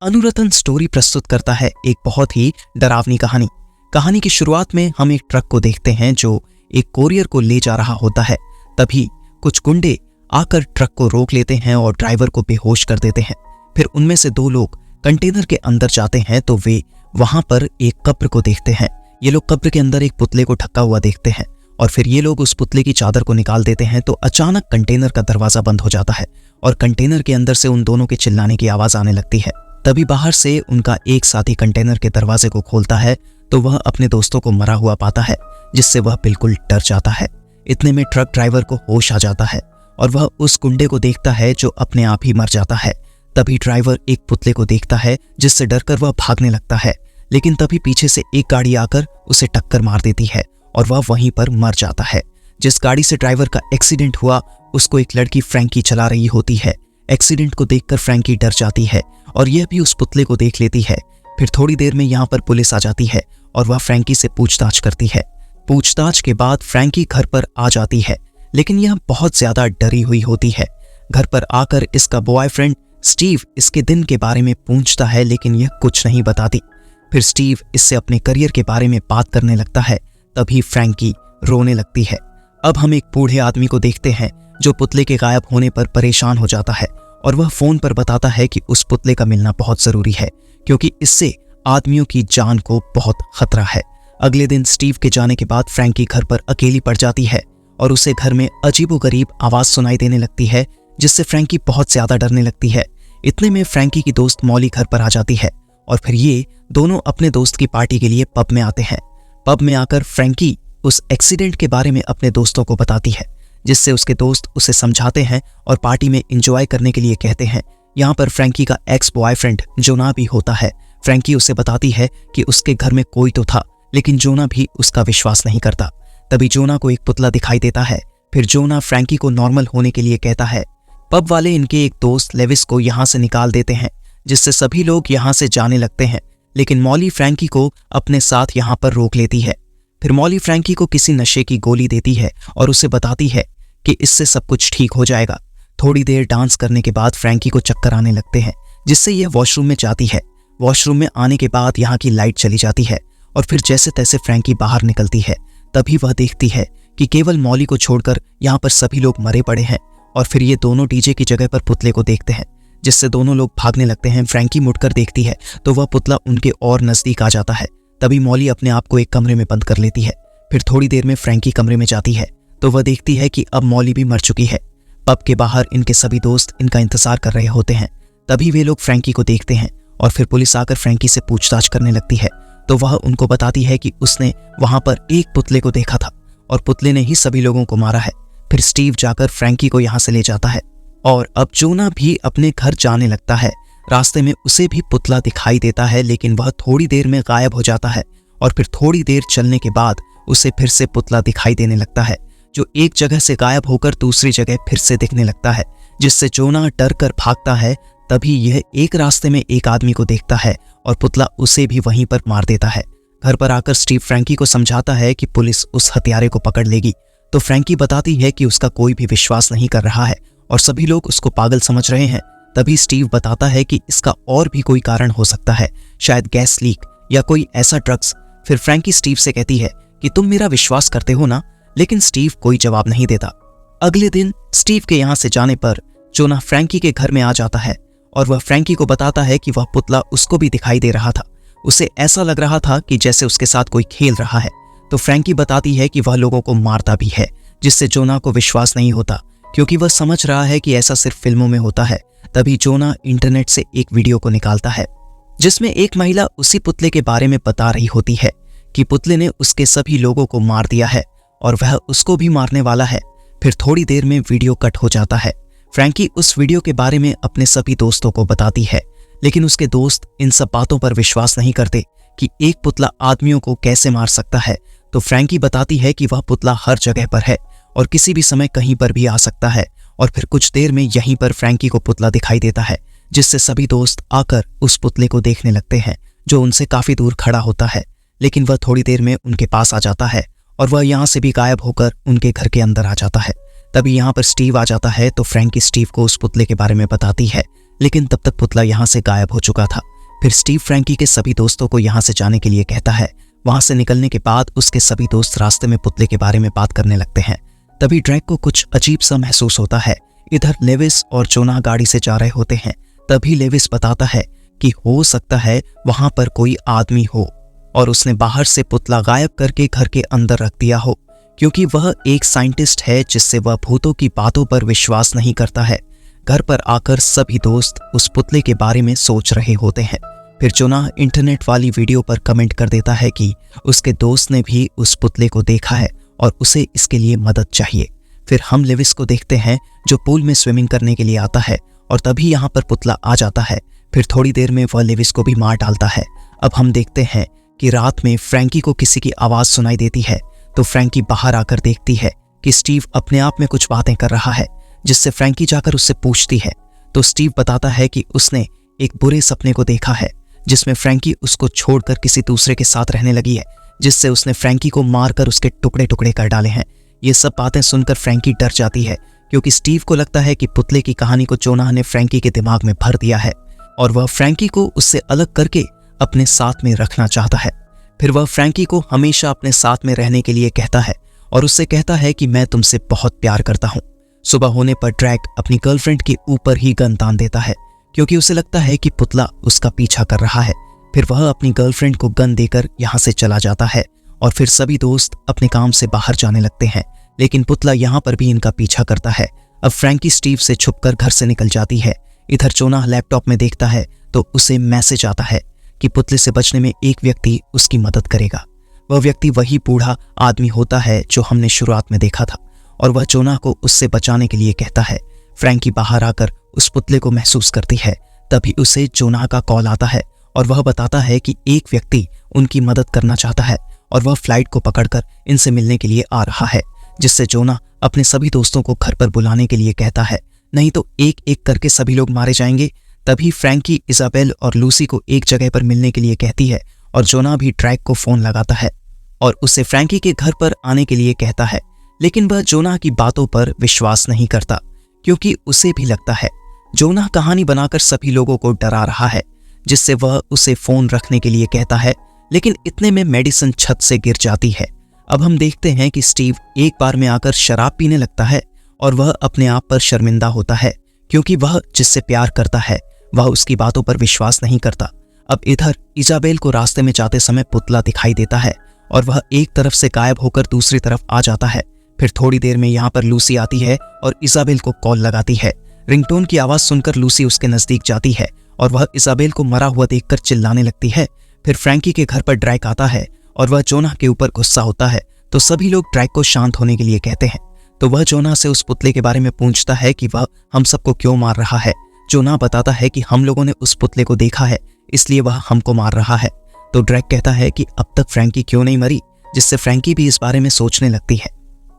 अनुरतन story प्रस्तुत करता है एक बहुत ही डरावनी कहानी। कहानी की शुरुआत में हम एक ट्रक को देखते हैं जो एक कोरियर को ले जा रहा होता है। तभी कुछ गुंडे आकर ट्रक को रोक लेते हैं और ड्राइवर को बेहोश कर देते हैं। फिर उनमें से दो लोग कंटेनर के अंदर जाते हैं तो वे वहां पर एक कब्र को देखते हैं। ये लोग कब्र के अंदर एक पुतले को ढका हुआ देखते हैं और फिर ये लोग उस पुतले की चादर को निकाल देते हैं तो अचानक कंटेनर का दरवाजा बंद हो जाता है और कंटेनर के अंदर से उन दोनों के चिल्लाने की आवाज आने लगती है। तभी बाहर से उनका एक साथी कंटेनर के दरवाजे को खोलता है तो वह अपने दोस्तों को मरा हुआ पाता है, जिससे वह बिल्कुल डर जाता है। इतने में ट्रक ड्राइवर को होश आ जाता है और वह उस गुंडे को देखता है जो अपने आप ही मर जाता है। तभी ड्राइवर एक पुतले को देखता है जिससे डरकर वह भागने लगता है, लेकिन तभी पीछे से एक गाड़ी आकर उसे टक्कर मार देती है और वह वहीं पर मर जाता है। जिस गाड़ी से ड्राइवर का एक्सीडेंट हुआ उसको एक लड़की फ्रैंकी चला रही होती है। एक्सीडेंट को देखकर फ्रैंकी डर जाती है और यह भी उस पुतले को देख लेती है। फिर थोड़ी देर में यहाँ पर पुलिस आ जाती है और वह फ्रैंकी से पूछताछ करती है। पूछताछ के बाद फ्रैंकी घर पर आ जाती है, लेकिन यह बहुत ज्यादा डरी हुई होती है। घर पर आकर इसका बॉयफ्रेंड स्टीव इसके दिन के बारे में पूछता है, लेकिन यह कुछ नहीं बताती। फिर स्टीव इससे अपने करियर के बारे में बात करने लगता है। तभी फ्रैंकी रोने लगती है। अब हम एक बूढ़े आदमी को देखते हैं जो पुतले के गायब होने पर परेशान हो जाता है और वह फोन पर बताता है कि उस पुतले का मिलना बहुत जरूरी है, क्योंकि इससे आदमियों की जान को बहुत खतरा है। अगले दिन स्टीव के जाने के बाद फ्रैंकी घर पर अकेली पड़ जाती है और उसे घर में अजीबोगरीब आवाज सुनाई देने लगती है, जिससे फ्रैंकी बहुत ज्यादा डरने लगती है। इतने में फ्रैंकी की दोस्त मॉली घर पर आ जाती है और फिर ये दोनों अपने दोस्त की पार्टी के लिए पब में आते हैं। पब में आकर फ्रैंकी उस एक्सीडेंट के बारे में अपने दोस्तों को बताती है, जिससे उसके दोस्त उसे समझाते हैं और पार्टी में एंजॉय करने के लिए कहते हैं। यहाँ पर फ्रैंकी का एक्स बॉयफ्रेंड जोना भी होता है। फ्रैंकी उसे बताती है कि उसके घर में कोई तो था, लेकिन जोना भी उसका विश्वास नहीं करता। तभी जोना को एक पुतला दिखाई देता है। फिर जोना फ्रैंकी को नॉर्मल होने के लिए कहता है। पब वाले इनके एक दोस्त लेविस को यहाँ से निकाल देते हैं, जिससे सभी लोग यहाँ से जाने लगते हैं, लेकिन मॉली फ्रैंकी को अपने साथ यहाँ पर रोक लेती है। फिर मॉली फ्रैंकी को किसी नशे की गोली देती है और उसे बताती है कि इससे सब कुछ ठीक हो जाएगा। थोड़ी देर डांस करने के बाद फ्रैंकी को चक्कर आने लगते हैं, जिससे यह वॉशरूम में जाती है। वॉशरूम में आने के बाद यहाँ की लाइट चली जाती है और फिर जैसे तैसे फ्रैंकी बाहर निकलती है। तभी वह देखती है कि केवल मॉली को छोड़कर यहाँ पर सभी लोग मरे पड़े हैं और फिर ये दोनों डीजे की जगह पर पुतले को देखते हैं, जिससे दोनों लोग भागने लगते हैं। फ्रैंकी मुड़कर देखती है तो वह पुतला उनके और नजदीक आ जाता है। तभी मॉली अपने आप को एक कमरे में बंद कर लेती है। फिर थोड़ी देर में फ्रैंकी कमरे में जाती है तो वह देखती है कि अब मॉली भी मर चुकी है। पब के बाहर इनके सभी दोस्त इनका इंतजार कर रहे होते हैं। तभी वे लोग फ्रैंकी को देखते हैं और फिर पुलिस आकर फ्रैंकी से पूछताछ करने लगती है तो वह उनको बताती है कि उसने वहां पर एक पुतले को देखा था और पुतले ने ही सभी लोगों को मारा है। फिर स्टीव जाकर फ्रैंकी को यहाँ से ले जाता है और अब जोना भी अपने घर जाने लगता है। रास्ते में उसे भी पुतला दिखाई देता है, लेकिन वह थोड़ी देर में गायब हो जाता है और फिर थोड़ी देर चलने के बाद उसे फिर से पुतला दिखाई देने लगता है, जो एक जगह से गायब होकर दूसरी जगह फिर से दिखने लगता है, जिससे जोना डर कर भागता है। तभी यह एक रास्ते में एक आदमी को देखता है और पुतला उसे भी वहीं पर मार देता है। घर पर आकर स्टीव फ्रैंकी को समझाता है कि पुलिस उस हत्यारे को पकड़ लेगी, तो फ्रैंकी बताती है कि उसका कोई भी विश्वास नहीं कर रहा है और सभी लोग उसको पागल समझ रहे हैं। तभी स्टीव बताता है कि इसका और भी कोई कारण हो सकता है, शायद गैस लीक या कोई ऐसा ड्रग्स। फिर फ्रैंकी स्टीव से कहती है कि तुम मेरा विश्वास करते हो ना, लेकिन स्टीव कोई जवाब नहीं देता। अगले दिन स्टीव के यहाँ से जाने पर जोना फ्रैंकी के घर में आ जाता है और वह फ्रैंकी को बताता है कि वह पुतला उसको भी दिखाई दे रहा था। उसे ऐसा लग रहा था कि जैसे उसके साथ कोई खेल रहा है। तो फ्रैंकी बताती है कि वह लोगों को मारता भी है, जिससे जोना को विश्वास नहीं होता, क्योंकि वह समझ रहा है कि ऐसा सिर्फ फिल्मों में होता है। तभी जोना इंटरनेट से एक वीडियो को निकालता है जिसमें एक महिला उसी पुतले के बारे में बता रही होती है कि पुतले ने उसके सभी लोगों को मार दिया है और वह उसको भी मारने वाला है। फिर थोड़ी देर में वीडियो कट हो जाता है। फ्रैंकी उस वीडियो के बारे में अपने सभी दोस्तों को बताती है, लेकिन उसके दोस्त इन सब बातों पर विश्वास नहीं करते कि एक पुतला आदमियों को कैसे मार सकता है। तो फ्रैंकी बताती है कि वह पुतला हर जगह पर है और किसी भी समय कहीं पर भी आ सकता है। और फिर कुछ देर में यहीं पर फ्रैंकी को पुतला दिखाई देता है, जिससे सभी दोस्त आकर उस पुतले को देखने लगते हैं, जो उनसे काफी दूर खड़ा होता है। लेकिन वह थोड़ी देर में उनके पास आ जाता है और वह यहाँ से भी गायब होकर उनके घर के अंदर आ जाता है। तभी यहाँ पर स्टीव आ जाता है तो फ्रैंकी स्टीव को उस पुतले के बारे में बताती है, लेकिन तब तक पुतला यहाँ से गायब हो चुका था। फिर स्टीव फ्रैंकी के सभी दोस्तों को यहाँ से जाने के लिए कहता है। वहां से निकलने के बाद उसके सभी दोस्त रास्ते में पुतले के बारे में बात करने लगते हैं। तभी ड्रैक को कुछ अजीब सा महसूस होता है। इधर लेविस और जोनाह गाड़ी से जा रहे होते हैं। तभी लेविस बताता है कि हो सकता है वहां पर कोई आदमी हो और उसने बाहर से पुतला गायब करके घर के अंदर रख दिया हो, क्योंकि वह एक साइंटिस्ट है जिससे वह भूतों की बातों पर विश्वास नहीं करता है। घर पर आकर सभी दोस्त उस पुतले के बारे में सोच रहे होते हैं। फिर जोनाह इंटरनेट वाली वीडियो पर कमेंट कर देता है कि उसके दोस्त ने भी उस पुतले को देखा है और उसे इसके लिए मदद चाहिए। फिर हम लेविस को देखते हैं जो पूल में स्विमिंग करने के लिए आता है और तभी यहाँ पर पुतला आ जाता है। फिर थोड़ी देर में वह लेविस को भी मार डालता है। अब हम देखते हैं कि रात में फ्रैंकी को किसी की आवाज़ सुनाई देती है, तो फ्रैंकी बाहर आकर देखती है कि स्टीव अपने आप में कुछ बातें कर रहा है, जिससे फ्रैंकी जाकर उससे पूछती है। तो स्टीव बताता है कि उसने एक बुरे सपने को देखा है जिसमें फ्रैंकी उसको छोड़कर किसी दूसरे के साथ रहने लगी है, जिससे उसने फ्रैंकी को मारकर उसके टुकड़े टुकड़े कर डाले हैं। ये सब बातें सुनकर फ्रैंकी डर जाती है, क्योंकि स्टीव को लगता है कि पुतले की कहानी को जोनाह ने फ्रैंकी के दिमाग में भर दिया है और वह फ्रैंकी को उससे अलग करके अपने साथ में रखना चाहता है। फिर वह फ्रैंकी को हमेशा अपने साथ में रहने के लिए कहता है और उससे कहता है कि मैं तुमसे बहुत प्यार करता हूँ। सुबह होने पर ड्रैक अपनी गर्लफ्रेंड के ऊपर ही गन तान देता है, क्योंकि उसे लगता है कि पुतला उसका पीछा कर रहा है। फिर वह अपनी गर्लफ्रेंड को गन देकर यहाँ से चला जाता है और फिर सभी दोस्त अपने काम से बाहर जाने लगते हैं, लेकिन पुतला यहाँ पर भी इनका पीछा करता है। अब फ्रैंकी स्टीव से छुपकर घर से निकल जाती है। इधर जोनाह लैपटॉप में देखता है तो उसे मैसेज आता है कि पुतले से बचने में एक व्यक्ति उसकी मदद करेगा। वह व्यक्ति वही बूढ़ा आदमी होता है जो हमने शुरुआत में देखा था और वह जोनाह को उससे बचाने के लिए कहता है। फ्रैंकी बाहर आकर उस पुतले को महसूस करती है। तभी उसे जोनाह का कॉल आता है और वह बताता है कि एक व्यक्ति उनकी मदद करना चाहता है और वह फ्लाइट को पकड़कर इनसे मिलने के लिए आ रहा है, जिससे जोनाह अपने सभी दोस्तों को घर पर बुलाने के लिए कहता है, नहीं तो एक एक करके सभी लोग मारे जाएंगे। तभी फ्रैंकी इजाबेल और लूसी को एक जगह पर मिलने के लिए कहती है और जोनाह भी ड्रैक को फोन लगाता है और उसे फ्रैंकी के घर पर आने के लिए कहता है, लेकिन वह जोनाह की बातों पर विश्वास नहीं करता, क्योंकि उसे भी लगता है जोनाह कहानी बनाकर सभी लोगों को डरा रहा है, जिससे वह उसे फोन रखने के लिए कहता है। लेकिन इतने में मेडिसन छत से गिर जाती है। अब हम देखते हैं कि स्टीव एक बार में आकर शराब पीने लगता है और वह अपने आप पर शर्मिंदा होता है, क्योंकि वह जिससे प्यार करता है वह उसकी बातों पर विश्वास नहीं करता। अब इधर इजाबेल को रास्ते में जाते समय पुतला दिखाई देता है और वह एक तरफ से गायब होकर दूसरी तरफ आ जाता है। फिर थोड़ी देर में यहाँ पर लूसी आती है और इजाबेल को कॉल लगाती है। रिंगटोन की आवाज सुनकर लूसी उसके नजदीक जाती है और वह इजाबेल को मरा हुआ देखकर चिल्लाने लगती है। फिर फ्रैंकी के घर पर ड्रैक आता है और वह जोनाह के ऊपर गुस्सा होता है, तो सभी लोग ड्रैक को शांत होने के लिए कहते हैं। तो वह जोनाह से उस पुतले के बारे में पूछता है कि वह हम सबको क्यों मार रहा है। जोनाह बताता है कि हम लोगों ने उस पुतले को देखा है, इसलिए वह हमको मार रहा है। तो ड्रैक कहता है कि अब तक फ्रैंकी क्यों नहीं मरी, जिससे फ्रैंकी भी इस बारे में सोचने लगती है।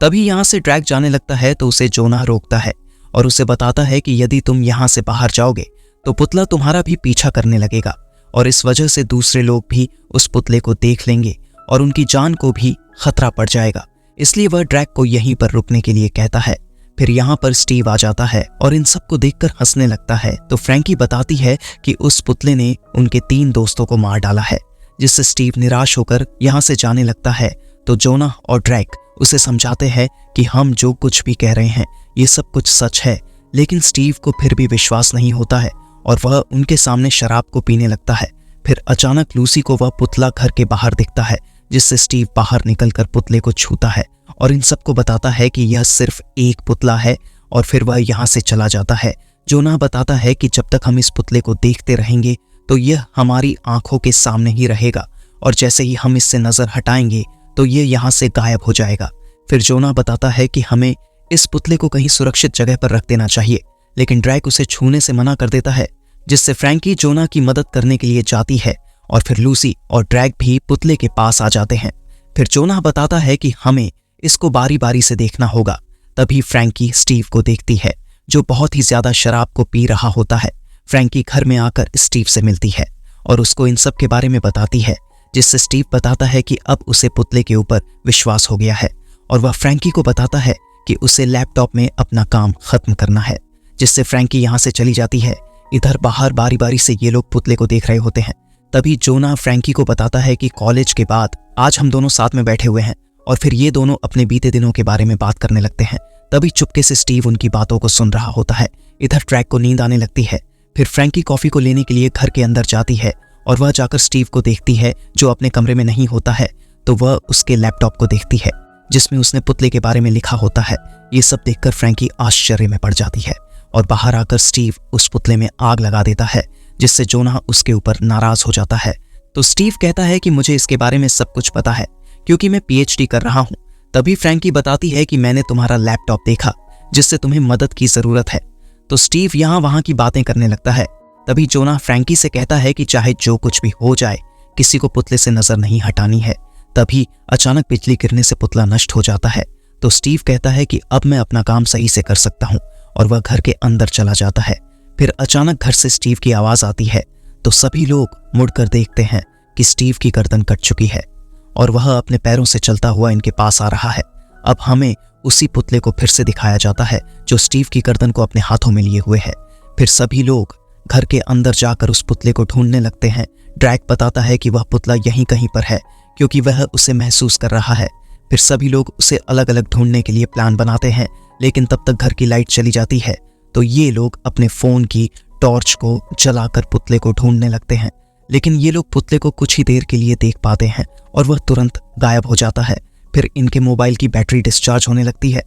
तभी यहाँ से ड्रैक जाने लगता है तो उसे जोनाह रोकता है और उसे बताता है कि यदि तुम यहाँ से बाहर जाओगे तो पुतला तुम्हारा भी पीछा करने लगेगा और इस वजह से दूसरे लोग भी उस पुतले को देख लेंगे और उनकी जान को भी खतरा पड़ जाएगा। इसलिए वह ड्रैक को यहीं पर रुकने के लिए कहता है। फिर यहाँ पर स्टीव आ जाता है और इन सबको देखकर हंसने लगता है। तो फ्रैंकी बताती है कि उस पुतले ने उनके 3 दोस्तों को मार डाला है, जिससे स्टीव निराश होकर यहाँ से जाने लगता है। तो जोनाह और ड्रैक उसे समझाते हैं कि हम जो कुछ भी कह रहे हैं ये सब कुछ सच है, लेकिन स्टीव को फिर भी विश्वास नहीं होता है और वह उनके सामने शराब को पीने लगता है। फिर अचानक लूसी को वह पुतला घर के बाहर दिखता है, जिससे स्टीव बाहर निकलकर पुतले को छूता है और इन सबको बताता है कि यह सिर्फ एक पुतला है और फिर वह यहाँ से चला जाता है। जोनाह बताता है कि जब तक हम इस पुतले को देखते रहेंगे तो यह हमारी आंखों के सामने ही रहेगा और जैसे ही हम इससे नजर हटाएंगे तो ये यहाँ से गायब हो जाएगा। फिर जोनाह बताता है कि हमें इस पुतले को कहीं सुरक्षित जगह पर रख देना चाहिए, लेकिन ड्रैक उसे छूने से मना कर देता है, जिससे फ्रैंकी जोनाह की मदद करने के लिए जाती है और फिर लूसी और ड्रैक भी पुतले के पास आ जाते हैं। फिर जोनाह बताता है कि हमें इसको बारी बारी से देखना होगा। तभी फ्रैंकी स्टीव को देखती है, जो बहुत ही ज्यादा शराब को पी रहा होता है। फ्रैंकी घर में आकर स्टीव से मिलती है और उसको इन सब के बारे में बताती है, जिससे स्टीव बताता है कि अब उसे पुतले के ऊपर विश्वास हो गया है और वह फ्रैंकी को बताता है कि उसे लैपटॉप में अपना काम खत्म करना है, जिससे फ्रैंकी यहाँ से चली जाती है। इधर बाहर बारी बारी से ये लोग पुतले को देख रहे होते हैं। तभी जोना फ्रैंकी को बताता है कि कॉलेज के बाद आज हम दोनों साथ में बैठे हुए हैं, और फिर ये दोनों अपने बीते दिनों के बारे में बात करने लगते हैं। तभी चुपके से स्टीव उनकी बातों को सुन रहा होता है। इधर ट्रैक को नींद आने लगती है। फिर फ्रैंकी कॉफी को लेने के लिए घर के अंदर जाती है और वह जाकर स्टीव को देखती है जो अपने कमरे में नहीं होता है। तो वह उसके लैपटॉप को देखती है जिसमें उसने पुतले के बारे में लिखा होता है। ये सब देखकर फ्रैंकी आश्चर्य में पड़ जाती है और बाहर आकर स्टीव उस पुतले में आग लगा देता है, जिससे जोना उसके ऊपर नाराज हो जाता है। तो स्टीव कहता है कि मुझे इसके बारे में सब कुछ पता है क्योंकि मैं पीएचडी कर रहा हूँ। तभी फ्रैंकी बताती है कि मैंने तुम्हारा लैपटॉप देखा जिससे तुम्हें मदद की जरूरत है। तो स्टीव यहाँ वहाँ की बातें करने लगता है। तभी जोना फ्रैंकी से कहता है कि चाहे जो कुछ भी हो जाए किसी को पुतले से नजर नहीं हटानी है। तभी अचानक बिजली गिरने से पुतला नष्ट हो जाता है। तो स्टीव कहता है कि अब मैं अपना काम सही से कर सकता हूँ और वह घर के अंदर चला जाता है। फिर अचानक घर से स्टीव की आवाज आती है। तो सभी लोग मुड़कर देखते हैं कि स्टीव की गर्दन कट चुकी है और वह अपने पैरों से चलता हुआ इनके पास आ रहा है। अब हमें उसी पुतले को फिर से दिखाया जाता है जो स्टीव की गर्दन को अपने हाथों में लिए हुए है। फिर सभी लोग घर के अंदर जाकर उस पुतले को ढूंढने लगते हैं। ड्रैक बताता है कि वह पुतला यहीं कहीं पर है क्योंकि वह उसे महसूस कर रहा है। फिर सभी लोग उसे अलग अलग ढूंढने के लिए प्लान बनाते हैं, लेकिन तब तक घर की लाइट चली जाती है। तो ये लोग अपने फोन की टॉर्च को जलाकर पुतले को ढूंढने लगते हैं, लेकिन ये लोग पुतले को कुछ ही देर के लिए देख पाते हैं और वह तुरंत गायब हो जाता है। फिर इनके मोबाइल की बैटरी डिस्चार्ज होने लगती है।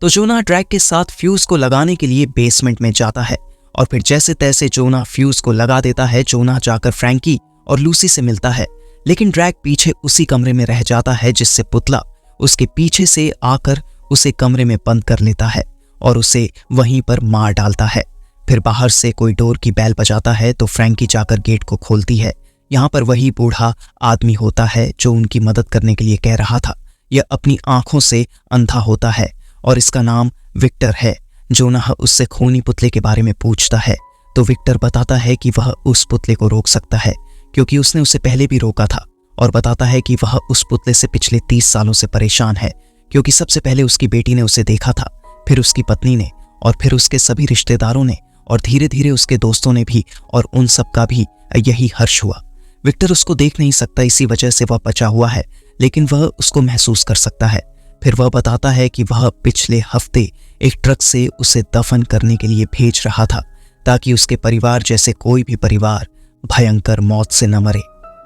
तो जोना ड्रैक के साथ फ्यूज को लगाने के लिए बेसमेंट में जाता है और फिर जैसे तैसे जोना फ्यूज को लगा देता है। जोना जाकर फ्रैंकी और लूसी से मिलता है, लेकिन ड्रैक पीछे उसी कमरे में रह जाता है जिससे पुतला उसके पीछे से आकर उसे कमरे में बंद कर लेता है और उसे वहीं पर मार डालता है। फिर बाहर से कोई डोर की बेल बजाता है तो फ्रैंकी जाकर गेट को खोलती है। यहाँ पर वही बूढ़ा आदमी होता है जो उनकी मदद करने के लिए कह रहा था। यह अपनी आंखों से अंधा होता है और इसका नाम विक्टर है। जोना उससे खूनी पुतले के बारे में पूछता है तो विक्टर बताता है कि वह उस पुतले को रोक सकता है क्योंकि उसने उसे पहले भी रोका था, और बताता है कि वह उस पुतले से पिछले 30 सालों से परेशान है क्योंकि सबसे पहले उसकी बेटी ने उसे देखा था, फिर उसकी पत्नी ने, और फिर उसके सभी रिश्तेदारों ने, और धीरे धीरे उसके दोस्तों ने भी, और उन सब का भी यही हर्ष हुआ। विक्टर उसको देख नहीं सकता, इसी वजह से वह बचा हुआ है, लेकिन वह उसको महसूस कर सकता है। फिर वह बताता है कि वह पिछले हफ्ते एक ट्रक से उसे दफन करने के लिए भेज रहा था ताकि उसके परिवार जैसे कोई भी परिवार भयंकर मौत से न मरे,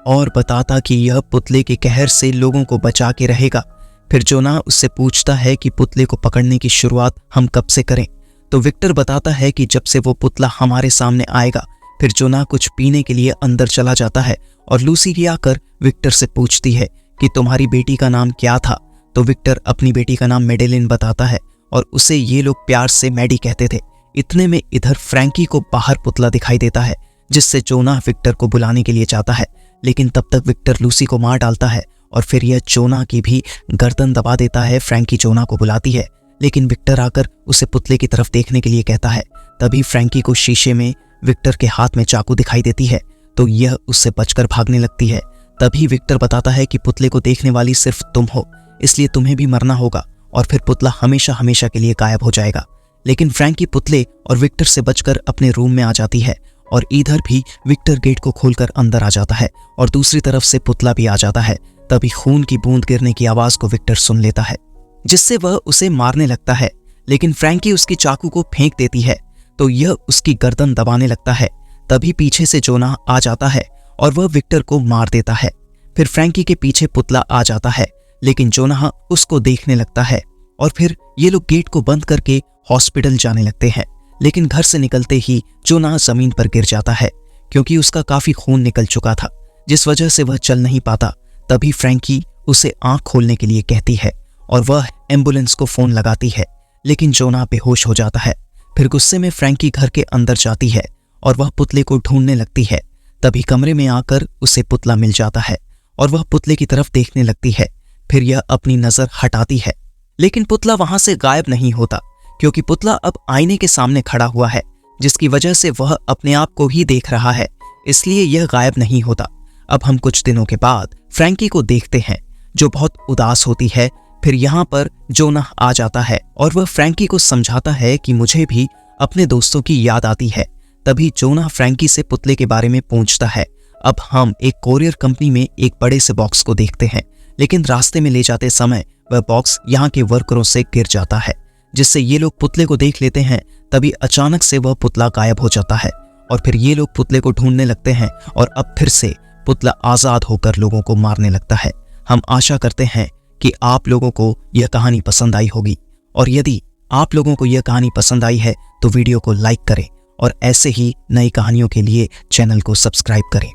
और बताता कि यह पुतले के कहर से लोगों को बचा के रहेगा। फिर जोना उससे पूछता है कि पुतले को पकड़ने की शुरुआत हम कब से करें। तो विक्टर बताता है कि जब से वो पुतला हमारे सामने आएगा। फिर जोना कुछ पीने के लिए अंदर चला जाता है और लूसी भी आकर विक्टर से पूछती है कि तुम्हारी बेटी का नाम क्या था। तो विक्टर अपनी बेटी का नाम मेडेलिन बताता है और उसे ये लोग प्यार से मैडी कहते थे। इतने में इधर फ्रैंकी को बाहर पुतला दिखाई देता है, जिससे जोना विक्टर को बुलाने के लिए जाता है, लेकिन तब तक विक्टर लूसी को मार डालता है और फिर यह जोना की भी गर्दन दबा देता है। फ्रैंकी जोना को बुलाती है, लेकिन विक्टर आकर उसे पुतले की तरफ देखने के लिए कहता है। तभी फ्रैंकी को शीशे में विक्टर के हाथ में चाकू दिखाई देती है, तो यह उससे बचकर भागने लगती है। तभी विक्टर बताता है कि पुतले को देखने वाली सिर्फ तुम हो, इसलिए तुम्हें भी मरना होगा और फिर पुतला हमेशा हमेशा के लिए गायब हो जाएगा। लेकिन फ्रैंकी पुतले और विक्टर से बचकर अपने रूम में आ जाती है और इधर भी विक्टर गेट को खोलकर अंदर आ जाता है और दूसरी तरफ से पुतला भी आ जाता है। तभी खून की बूंद गिरने की आवाज को विक्टर सुन लेता है, जिससे वह उसे मारने लगता है, लेकिन फ्रैंकी उसकी चाकू को फेंक देती है तो यह उसकी गर्दन दबाने लगता है। तभी पीछे से जोना आ जाता है और वह विक्टर को मार देता है। फिर फ्रैंकी के पीछे पुतला आ जाता है, लेकिन जोना उसको देखने लगता है और फिर ये लोग गेट को बंद करके हॉस्पिटल जाने लगते हैं। लेकिन घर से निकलते ही जोना जमीन पर गिर जाता है क्योंकि उसका काफी खून निकल चुका था, जिस वजह से वह चल नहीं पाता। तभी फ्रैंकी उसे आंख खोलने के लिए कहती है और वह एम्बुलेंस को फोन लगाती है, लेकिन जोना बेहोश हो जाता है। फिर गुस्से में फ्रैंकी घर के अंदर जाती है और वह पुतले को ढूंढने लगती है। तभी कमरे में आकर उसे पुतला मिल जाता है और वह पुतले की तरफ देखने लगती है। फिर यह अपनी नजर हटाती है, लेकिन पुतला वहां से गायब नहीं होता क्योंकि पुतला अब आईने के सामने खड़ा हुआ है, जिसकी वजह से वह अपने आप को ही देख रहा है, इसलिए यह गायब नहीं होता। अब हम कुछ दिनों के बाद फ्रैंकी को देखते हैं जो बहुत उदास होती है। फिर यहाँ पर जोना आ जाता है और वह फ्रैंकी को समझाता है कि मुझे भी अपने दोस्तों की याद आती है। तभी जोना फ्रैंकी से पुतले के बारे में पूछता है। अब हम एक कोरियर कंपनी में एक बड़े से बॉक्स को देखते हैं, लेकिन रास्ते में ले जाते समय वह बॉक्स यहाँ के वर्करों से गिर जाता है, जिससे ये लोग पुतले को देख लेते हैं। तभी अचानक से वह पुतला गायब हो जाता है और फिर ये लोग पुतले को ढूंढने लगते हैं और अब फिर से पुतला आजाद होकर लोगों को मारने लगता है। हम आशा करते हैं कि आप लोगों को यह कहानी पसंद आई होगी, और यदि आप लोगों को यह कहानी पसंद आई है तो वीडियो को लाइक करें और ऐसे ही नई कहानियों के लिए चैनल को सब्सक्राइब करें।